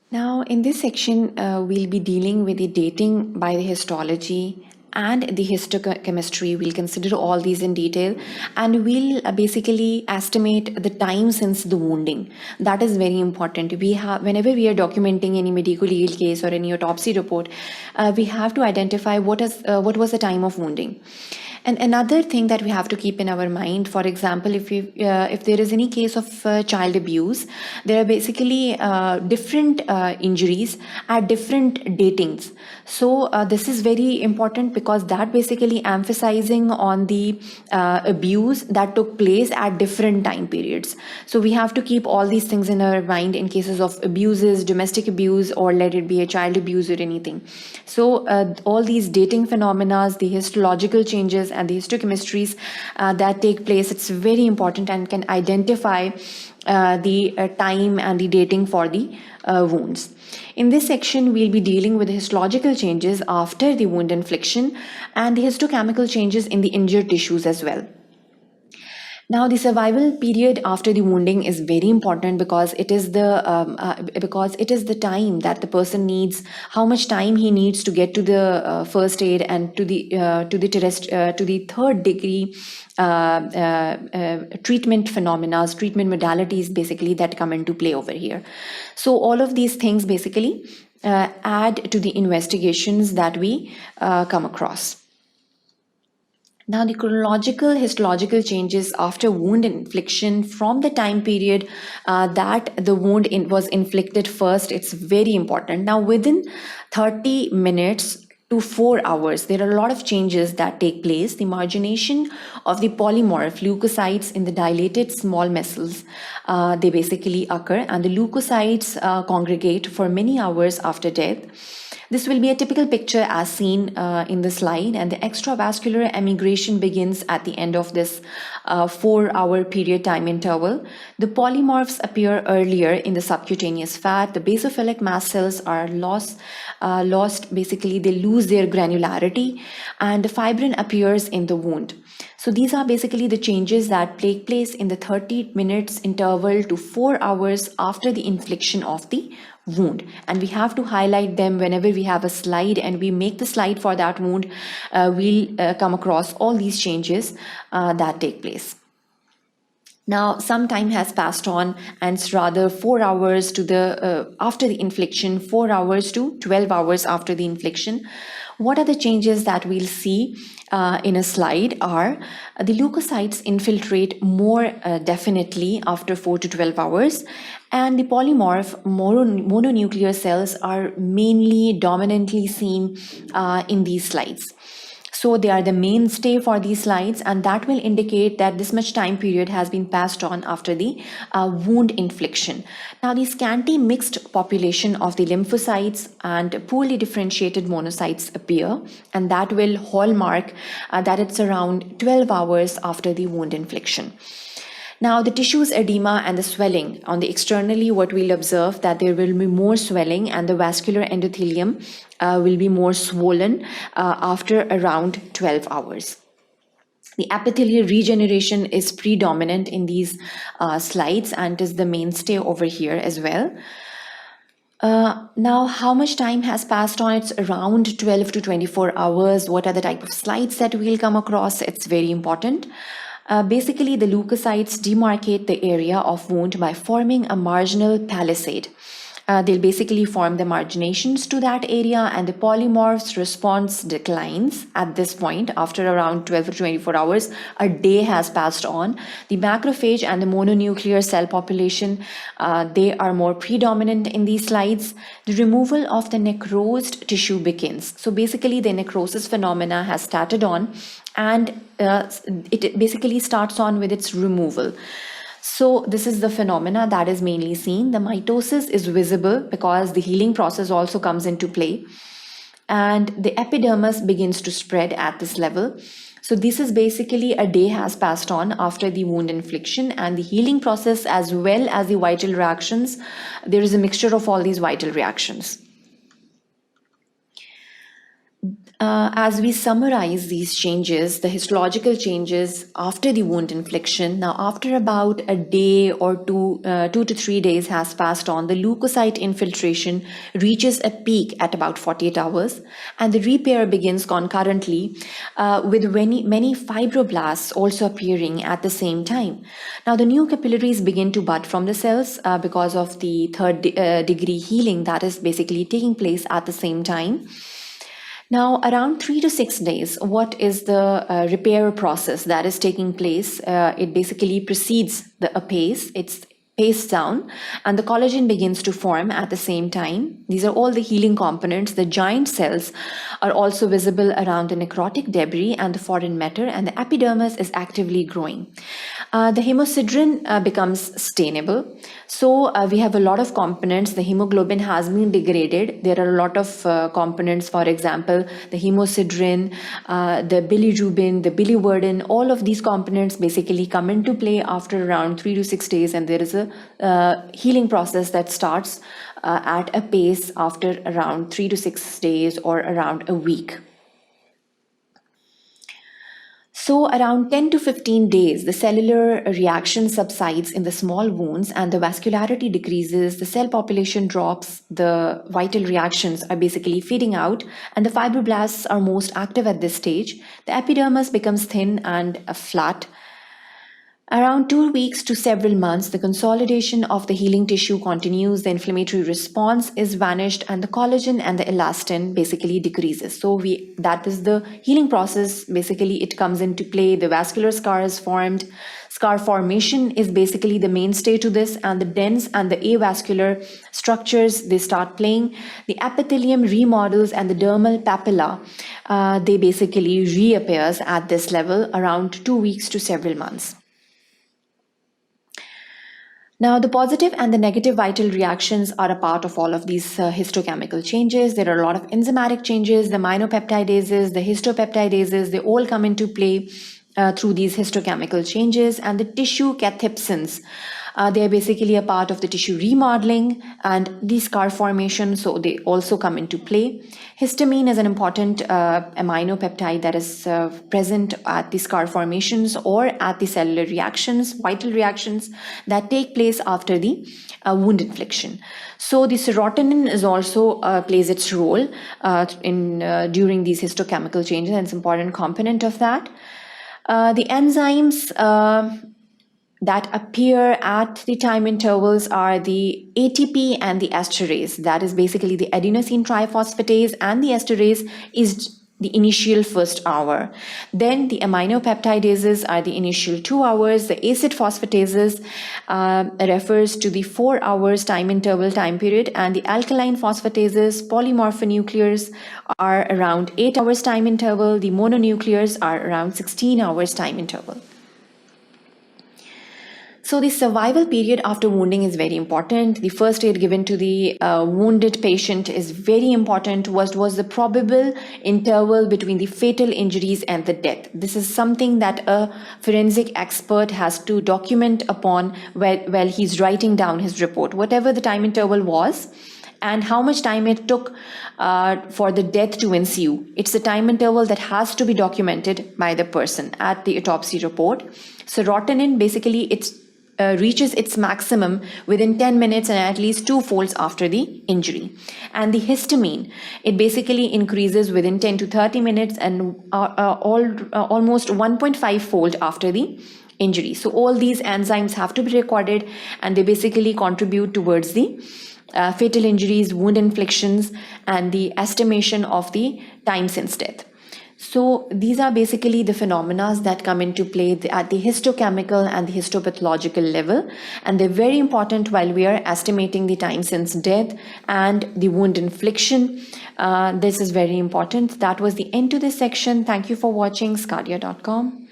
Now, in this section, we'll be dealing with the dating by the histology and the histochemistry. We'll consider all these in detail, and we'll basically estimate the time since the wounding. That is very important. Whenever we are documenting any medical legal case or any autopsy report, we have to identify what was the time of wounding. And another thing that we have to keep in our mind, for example, if there is any case of child abuse, there are basically different injuries at different datings. So this is very important because that basically emphasizing on the abuse that took place at different time periods. So we have to keep all these things in our mind in cases of abuses, domestic abuse, or let it be a child abuse or anything. So all these dating phenomena, the histological changes and the histochemistries that take place, it's very important and can identify the time and the dating for the wounds. In this section, we'll be dealing with the histological changes after the wound infliction and the histochemical changes in the injured tissues as well. Now, the survival period after the wounding is very important because it is the time that the person needs, how much time he needs to get to the first aid and to the third degree treatment phenomena, treatment modalities basically that come into play over here. So all of these things basically add to the investigations that we come across. Now, the chronological histological changes after wound infliction from the time period that the wound was inflicted first, it's very important. Now, within 30 minutes to 4 hours, there are a lot of changes that take place. The margination of the polymorph leukocytes in the dilated small vessels, they basically occur, and the leukocytes congregate for many hours after death. This will be a typical picture as seen in the slide, and the extravascular emigration begins at the end of this 4-hour period time interval. The polymorphs appear earlier in the subcutaneous fat. The basophilic mast cells are lost, basically they lose their granularity, and the fibrin appears in the wound. So these are basically the changes that take place in the 30 minutes interval to 4 hours after the infliction of the wound, and we have to highlight them whenever we have a slide and we make the slide for that wound. We'll come across all these changes that take place. Now, some time has passed on, and it's rather 4 hours to the after the infliction, 4 hours to 12 hours after the infliction. What are the changes that we'll see in a slide are the leukocytes infiltrate more definitely after 4 to 12 hours, and the polymorph mononuclear cells are mainly dominantly seen in these slides. So they are the mainstay for these slides, and that will indicate that this much time period has been passed on after the wound infliction. Now, the scanty mixed population of the lymphocytes and poorly differentiated monocytes appear, and that will hallmark that it's around 12 hours after the wound infliction. Now, the tissues edema and the swelling on the externally, what we'll observe that there will be more swelling, and the vascular endothelium will be more swollen after around 12 hours. The epithelial regeneration is predominant in these slides and is the mainstay over here as well. Now, how much time has passed on? It's around 12 to 24 hours. What are the type of slides that we'll come across? It's very important. Basically, the leukocytes demarcate the area of wound by forming a marginal palisade. They'll basically form the marginations to that area, and the polymorph's response declines at this point after around 12 to 24 hours. A day has passed on. The macrophage and the mononuclear cell population, they are more predominant in these slides. The removal of the necrosed tissue begins. So basically, the necrosis phenomena has started on, and it basically starts on with its removal. So this is the phenomena that is mainly seen. The mitosis is visible because the healing process also comes into play, and the epidermis begins to spread at this level. So this is basically a day has passed on after the wound infliction, and the healing process as well as the vital reactions, there is a mixture of all these vital reactions. As we summarize these changes, the histological changes after the wound infliction, now after about a day or 2 to 3 days has passed on, the leukocyte infiltration reaches a peak at about 48 hours, and the repair begins concurrently with many fibroblasts also appearing at the same time. Now the new capillaries begin to bud from the cells because of the third degree healing that is basically taking place at the same time. Now, around 3 to 6 days, what is the repair process that is taking place? It basically precedes the apace. It's paced down, and the collagen begins to form at the same time. These are all the healing components. The giant cells are also visible around the necrotic debris and the foreign matter, and the epidermis is actively growing. The hemosiderin becomes stainable. So we have a lot of components. The hemoglobin has been degraded. There are a lot of components, for example, the hemosiderin, the bilirubin, the biliverdin, all of these components basically come into play after around 3 to 6 days, and there is a healing process that starts at a pace after around 3 to 6 days or around a week. So around 10 to 15 days, the cellular reaction subsides in the small wounds and the vascularity decreases, the cell population drops, the vital reactions are basically fading out, and the fibroblasts are most active at this stage. The epidermis becomes thin and flat. Around 2 weeks to several months, the consolidation of the healing tissue continues, the inflammatory response is vanished, and the collagen and the elastin basically decreases. So that is the healing process. Basically, it comes into play. The vascular scar is formed. Scar formation is basically the mainstay to this, and the dense and the avascular structures, they start playing. The epithelium remodels and the dermal papilla, they basically reappears at this level around 2 weeks to several months. Now, the positive and the negative vital reactions are a part of all of these histochemical changes. There are a lot of enzymatic changes, the aminopeptidases, the histopeptidases, they all come into play through these histochemical changes, and the tissue cathepsins. They are basically a part of the tissue remodeling and the scar formation, so they also come into play. Histamine is an important aminopeptide that is present at the scar formations or at the cellular reactions, vital reactions that take place after the wound infliction. So the serotonin is also plays its role during these histochemical changes, and it's an important component of that. The enzymes that appear at the time intervals are the ATP and the esterase. That is basically the adenosine triphosphatase, and the esterase is the initial first hour. Then the aminopeptidases are the initial 2 hours. The acid phosphatases refers to the 4 hours time interval time period, and the alkaline phosphatases, polymorphonuclears, are around 8 hours time interval. The mononuclears are around 16 hours time interval. So the survival period after wounding is very important. The first aid given to the wounded patient is very important. What was the probable interval between the fatal injuries and the death? This is something that a forensic expert has to document upon while he's writing down his report. Whatever the time interval was, and how much time it took for the death to ensue. It's the time interval that has to be documented by the person at the autopsy report. Serotonin, basically, reaches its maximum within 10 minutes and at least 2 folds after the injury. And the histamine, it basically increases within 10 to 30 minutes and almost 1.5 fold after the injury. So all these enzymes have to be recorded, and they basically contribute towards the fatal injuries, wound inflictions, and the estimation of the time since death. So these are basically the phenomena that come into play at the histochemical and the histopathological level, and they're very important while we are estimating the time since death and the wound infliction. This is very important. That was the end to this section. Thank you for watching sqadia.com.